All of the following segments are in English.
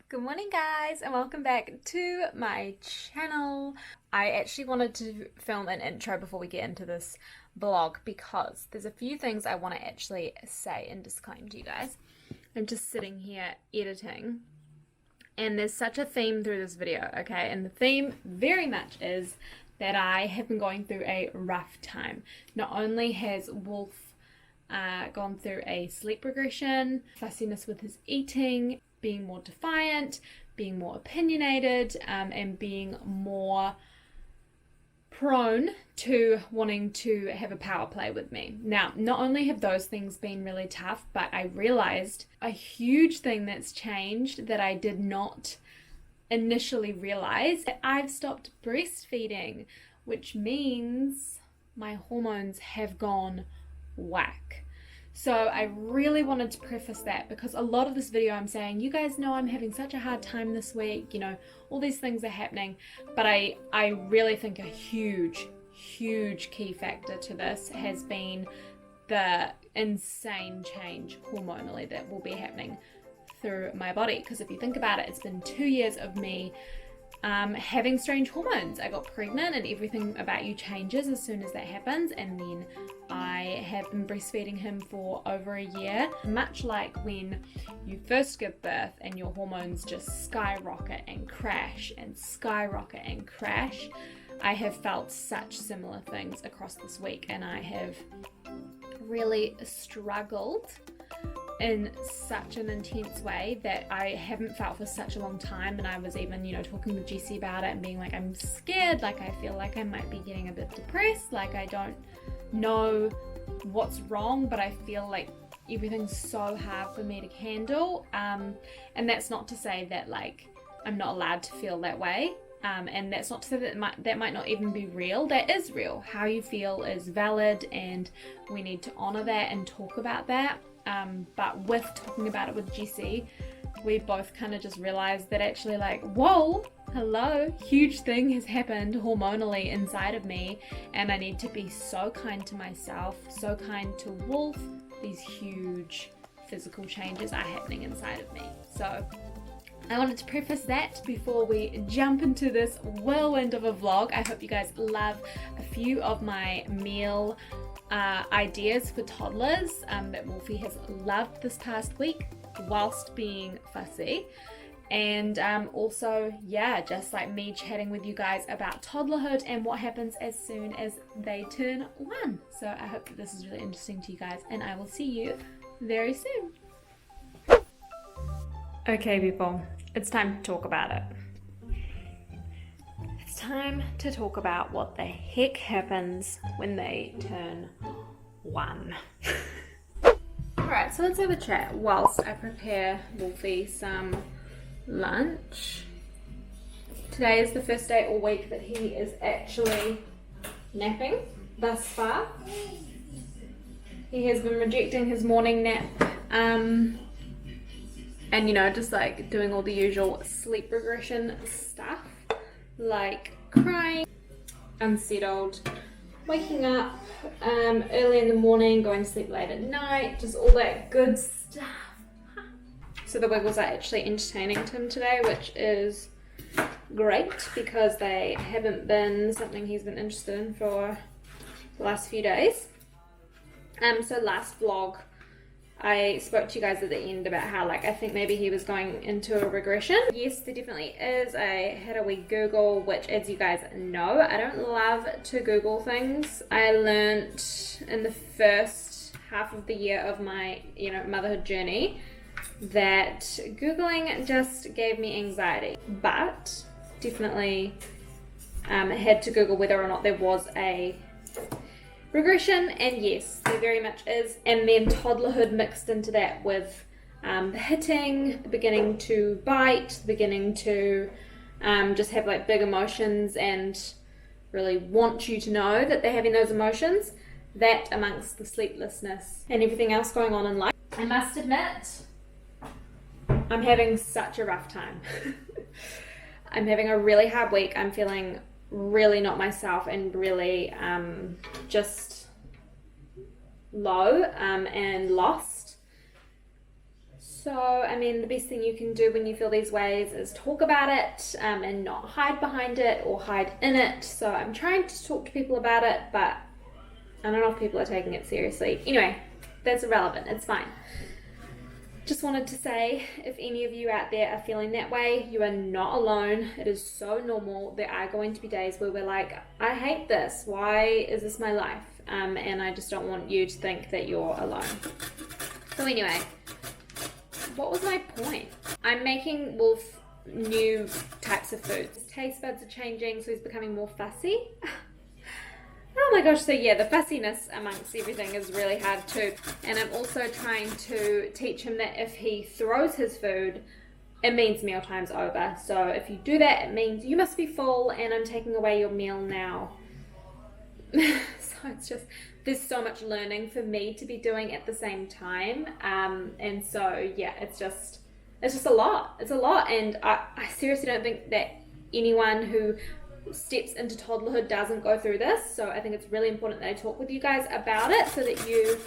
Good morning guys and welcome back to my channel. I actually wanted to film an intro before we get into this vlog because there's a few things I want to actually say and disclaim to you guys. I'm just sitting here editing and there's such a theme through this video, okay? And the theme very much is that I have been going through a rough time. Not only has Wolf gone through a sleep regression, fussiness with his eating, being more defiant, being more opinionated, and being more prone to wanting to have a power play with me. Now, not only have those things been really tough, but I realized a huge thing that's changed that I did not initially realize. I've stopped breastfeeding, which means my hormones have gone whack. So I really wanted to preface that because a lot of this video I'm saying, you guys know I'm having such a hard time this week, you know, all these things are happening, but I really think a huge key factor to this has been the insane change hormonally that will be happening through my body. Because if you think about it, it's been 2 years of me having strange hormones. I got pregnant and everything about you changes as soon as that happens, and then I have been breastfeeding him for over a year. Much like when you first give birth and your hormones just skyrocket and crash and skyrocket and crash, I have felt such similar things across this week, and I have really struggled in such an intense way that I haven't felt for such a long time. And I was even, you know, talking with Jessie about it and being like, I'm scared, like I feel like I might be getting a bit depressed, like I don't know what's wrong, but I feel like everything's so hard for me to handle. And that's not to say that like I'm not allowed to feel that way. And that's not to say that that might not even be real. That is real. How you feel is valid, and we need to honor that and talk about that. But with talking about it with Jessie, we both kind of just realized that actually like, whoa, hello, huge thing has happened hormonally inside of me, and I need to be so kind to myself, so kind to Wolf. These huge physical changes are happening inside of me. So I wanted to preface that before we jump into this whirlwind of a vlog. I hope you guys love a few of my meal ideas for toddlers that Wolfie has loved this past week whilst being fussy. And also, yeah, just like me chatting with you guys about toddlerhood and what happens as soon as they turn 1. So I hope that this is really interesting to you guys, and I will see you very soon. Okay people, it's time to talk about it. It's time to talk about what the heck happens when they turn 1. Alright, so let's have a chat whilst I prepare Wolfie some lunch. Today is the first day all week that he is actually napping thus far. He has been rejecting his morning nap and you know, just like doing all the usual sleep regression stuff like crying, unsettled, waking up early in the morning, going to sleep late at night, just all that good stuff. So the Wiggles are actually entertaining Tim today, which is great because they haven't been something he's been interested in for the last few days. So last vlog I spoke to you guys at the end about how like I think maybe he was going into a regression. Yes, there definitely is. I had a wee Google, which as you guys know, I don't love to Google things. I learnt in the first half of the year of my, you know, motherhood journey that Googling just gave me anxiety, but definitely had to Google whether or not there was a regression, and yes, there very much is. And then toddlerhood mixed into that with the hitting, the beginning to bite, the beginning to just have like big emotions and really want you to know that they're having those emotions. That amongst the sleeplessness and everything else going on in life, I must admit I'm having such a rough time. I'm having a really hard week. I'm feeling really not myself and really just low and lost. So, I mean, the best thing you can do when you feel these ways is talk about it and not hide behind it or hide in it. So I'm trying to talk to people about it, but I don't know if people are taking it seriously. Anyway, that's irrelevant. It's fine. Just wanted to say, if any of you out there are feeling that way, you are not alone. It is so normal. There are going to be days where we're like, I hate this. Why is this my life? And I just don't want you to think that you're alone. So anyway, what was my point? I'm making Wolf new types of foods. His taste buds are changing, so he's becoming more fussy. Oh my gosh, so yeah, the fussiness amongst everything is really hard too. And I'm also trying to teach him that if he throws his food, it means mealtime's over. So if you do that, it means you must be full and I'm taking away your meal now. So it's just, there's so much learning for me to be doing at the same time. And so yeah, it's just a lot. It's a lot. And I seriously don't think that anyone who steps into toddlerhood doesn't go through this. So I think it's really important that I talk with you guys about it so that you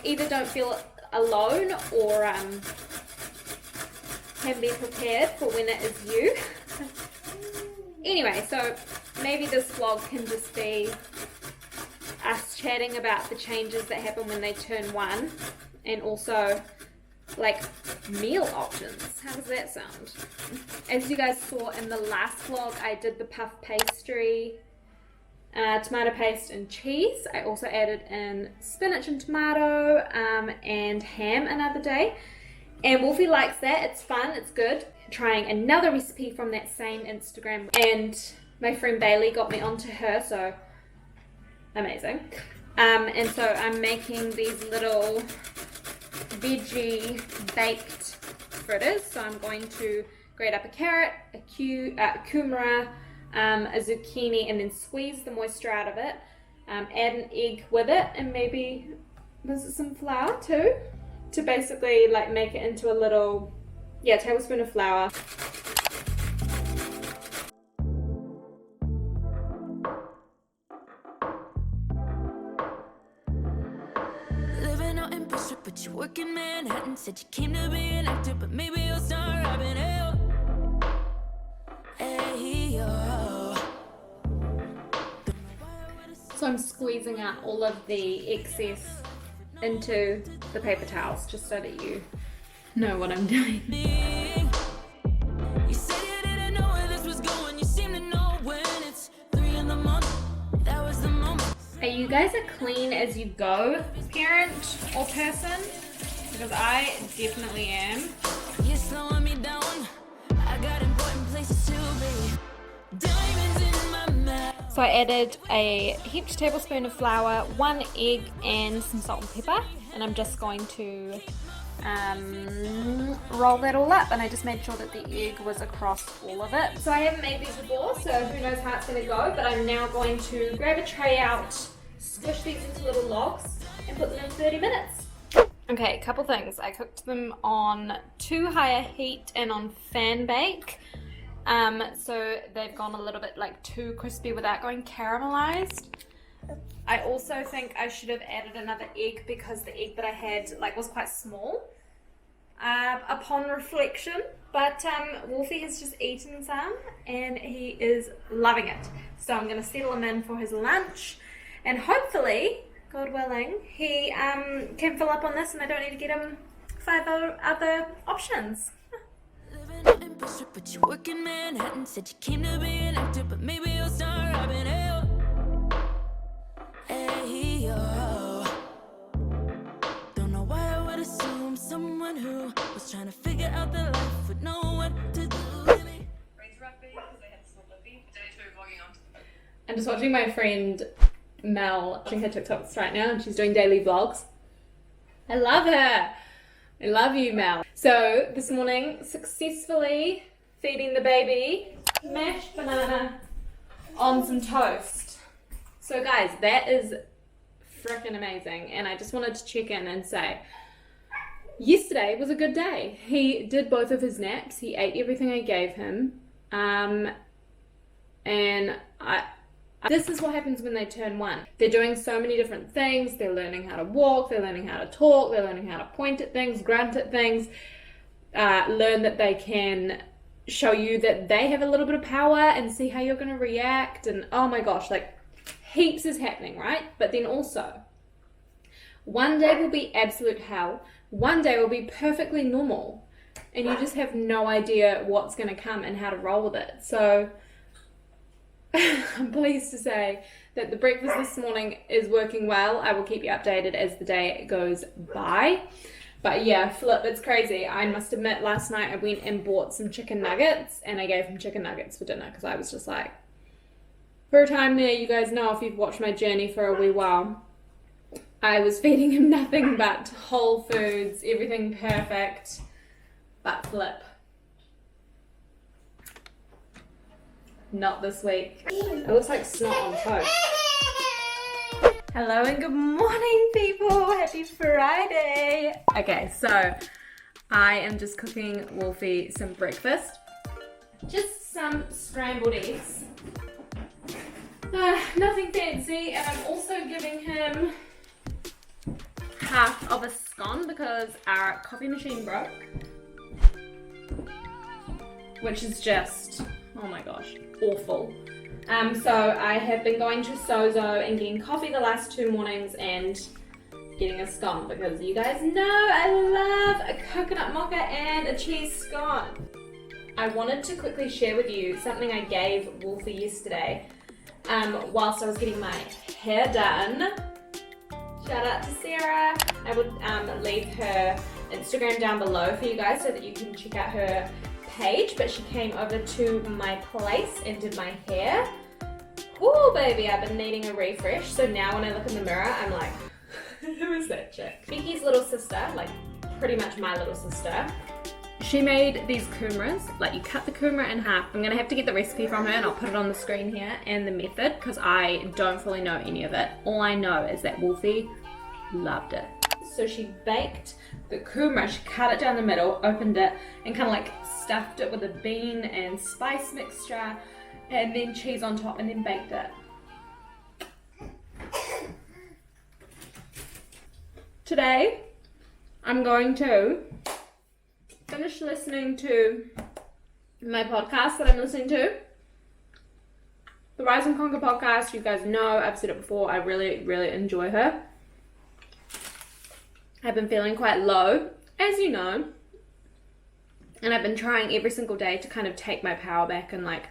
either don't feel alone or can be prepared for when it is you. Anyway, so maybe this vlog can just be us chatting about the changes that happen when they turn 1 and also like meal options. How does that sound? As you guys saw in the last vlog, I did the puff pastry, tomato paste and cheese. I also added in spinach and tomato and ham another day. And Wolfie likes that. It's fun. It's good. Trying another recipe from that same Instagram. And my friend Bailey got me onto her, so amazing. And so I'm making these little veggie baked fritters. So I'm going to grate up a carrot, a kumara, a zucchini, and then squeeze the moisture out of it. Add an egg with it, and maybe some flour too, to basically like make it into a little, tablespoon of flour. But you work in Manhattan, said you came to be an actor, but maybe you'll start rapping. Hey, yo. So I'm squeezing out all of the excess into the paper towels, just so that you know what I'm doing. You said you didn't know where this was going. You seem to know when it's 3 in the morning. That was the moment. Are you guys a clean as you go parent or person? Because I definitely am. You're slowing me down. I got important places to be. Diamonds in my mouth. So I added a heaped tablespoon of flour, 1 egg, and some salt and pepper. And I'm just going to roll that all up, and I just made sure that the egg was across all of it. So I haven't made these before, so who knows how it's going to go, but I'm now going to grab a tray out, squish these into little logs, and put them in 30 minutes. Okay, a couple things. I cooked them on too high a heat and on fan bake, so they've gone a little bit like too crispy without going caramelized. I also think I should have added another egg because the egg that I had was quite small upon reflection, but Wolfie has just eaten some and he is loving it. So I'm going to settle him in for his lunch, and hopefully, God willing, he can fill up on this and I don't need to get him 5 other options. Living in Bristol, but you work in Manhattan, said you came to be an actor, but maybe you'll start rapping. Hey, yo. Don't know why I would assume someone who was trying to figure out their life would know what to do. I'm just watching my friend Mel watching her TikToks right now, and she's doing daily vlogs. I love her. I love you, Mel. So this morning, successfully feeding the baby mashed banana on some toast. So guys, that is freaking amazing, and I just wanted to check in and say, yesterday was a good day. He did both of his naps. He ate everything I gave him, and this is what happens when they turn 1. They're doing so many different things. They're learning how to walk, they're learning how to talk, they're learning how to point at things, grunt at things. learn that they can show you that they have a little bit of power and see how you're going to react. And oh my gosh, like heaps is happening, right? But then also, one day will be absolute hell. One day will be perfectly normal. And you just have no idea what's going to come and how to roll with it. So I'm pleased to say that the breakfast this morning is working well. I will keep you updated as the day goes by. But yeah, flip, it's crazy. I must admit, last night I went and bought some chicken nuggets and I gave him chicken nuggets for dinner because I was just like, for a time there, you guys know if you've watched my journey for a wee while, I was feeding him nothing but whole foods, everything perfect, but flip. Not this week. It looks like snot on toast. Hello and good morning, people. Happy Friday. Okay, so I am just cooking Wolfie some breakfast. Just some scrambled eggs. Nothing fancy, and I'm also giving him half of a scone because our coffee machine broke. Which is just, oh my gosh, awful. So I have been going to Sozo and getting coffee the last 2 mornings and getting a scone because you guys know I love a coconut mocha and a cheese scone. I wanted to quickly share with you something I gave Wolfie yesterday whilst I was getting my hair done. Shout out to Sarah. I would leave her Instagram down below for you guys so that you can check out her page, but she came over to my place and did my hair. Ooh, baby, I've been needing a refresh. So now when I look in the mirror, I'm like, who is that chick? Becky's little sister, like pretty much my little sister. She made these kumras, like you cut the kumra in half. I'm gonna have to get the recipe from her and I'll put it on the screen here and the method because I don't fully know any of it. All I know is that Wolfie loved it. So she baked the kumra, she cut it down the middle, opened it, and kind of like stuffed it with a bean and spice mixture, and then cheese on top, and then baked it. Today, I'm going to finish listening to my podcast that I'm listening to. The Rise and Conquer podcast, you guys know, I've said it before, I really, really enjoy her. I've been feeling quite low, as you know, and I've been trying every single day to kind of take my power back and like,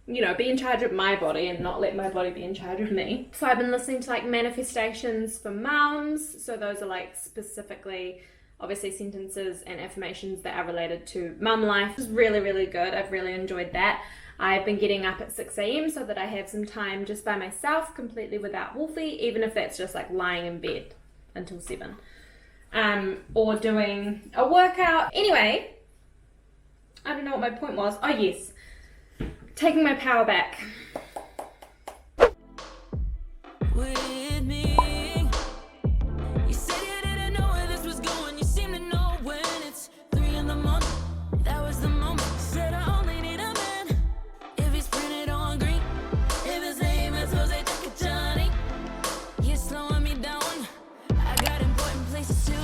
you know, be in charge of my body and not let my body be in charge of me. So I've been listening to like manifestations for mums. So those are like specifically, obviously sentences and affirmations that are related to mum life. It's really, really good. I've really enjoyed that. I've been getting up at 6 a.m. so that I have some time just by myself, completely without Wolfie, even if that's just like lying in bed until 7. Or doing a workout. Anyway, I don't know what my point was. Oh yes, taking my power back. With me, you said you didn't know where this was going. You seem to know when it's 3 in the morning. That was the moment. Said I only need a man if he's printed on green. If his name is Jose Johnny, you're slowing me down. I got important places to be.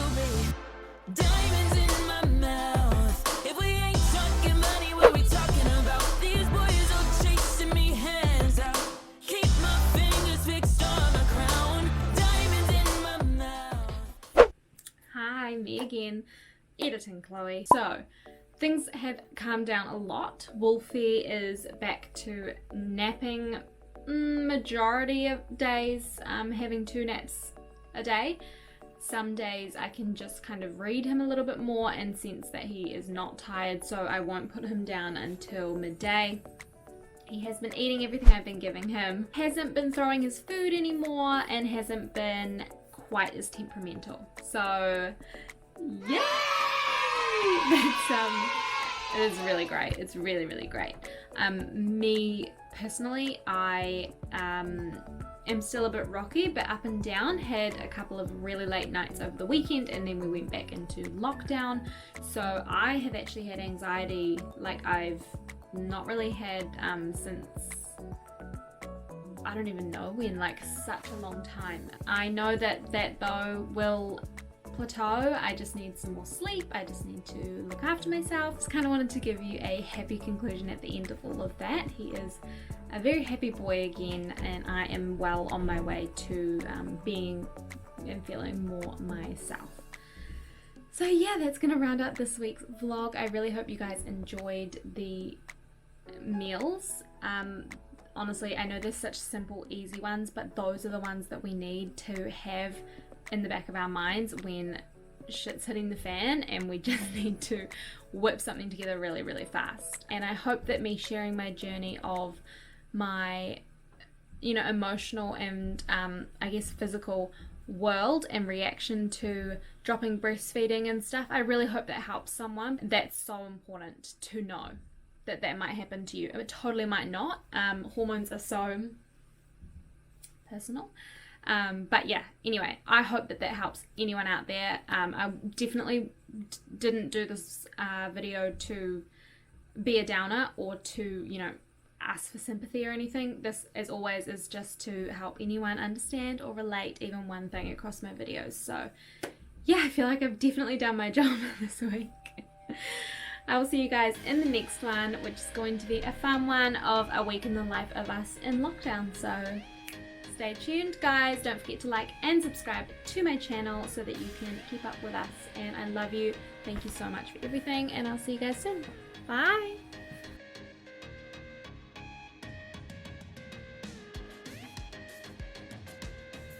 Diamonds in my mouth. If we ain't talking money, what we talking about? These boys are chasing me hands out. Keep my fingers fixed on my crown. Diamonds in my mouth. Hi, me again, editing Chloe. So, things have calmed down a lot. Wolfie is back to napping majority of days, having 2 naps a day. Some days I can just kind of read him a little bit more and sense that he is not tired, so I won't put him down until midday. He has been eating everything I've been giving him, hasn't been throwing his food anymore, and hasn't been quite as temperamental. So, yay! That's it is really great. It's really, really great. Me personally, I am still a bit rocky, but up and down. Had a couple of really late nights over the weekend, and then we went back into lockdown. So I have actually had anxiety like I've not really had since I don't even know when, like such a long time. I know that though will plateau. I just need some more sleep. I just need to look after myself. Just kind of wanted to give you a happy conclusion at the end of all of that. He is a very happy boy again, and I am well on my way to being and feeling more myself. So yeah, that's gonna round up this week's vlog. I really hope you guys enjoyed the meals. Honestly, I know there's such simple, easy ones, but those are the ones that we need to have in the back of our minds when shit's hitting the fan and we just need to whip something together really, really fast. And I hope that me sharing my journey of my, emotional and I guess physical world and reaction to dropping breastfeeding and stuff, I really hope that helps someone. That's so important to know that might happen to you. It totally might not. Hormones are so personal. But yeah, anyway, I hope that helps anyone out there. I definitely didn't do this video to be a downer or to, ask for sympathy or anything. This, as always, is just to help anyone understand or relate even one thing across my videos. So yeah, I feel like I've definitely done my job this week. I will see you guys in the next one, which is going to be a fun one of a week in the life of us in lockdown. So stay tuned, guys. Don't forget to like and subscribe to my channel so that you can keep up with us. And I love you. Thank you so much for everything, and I'll see you guys soon. Bye.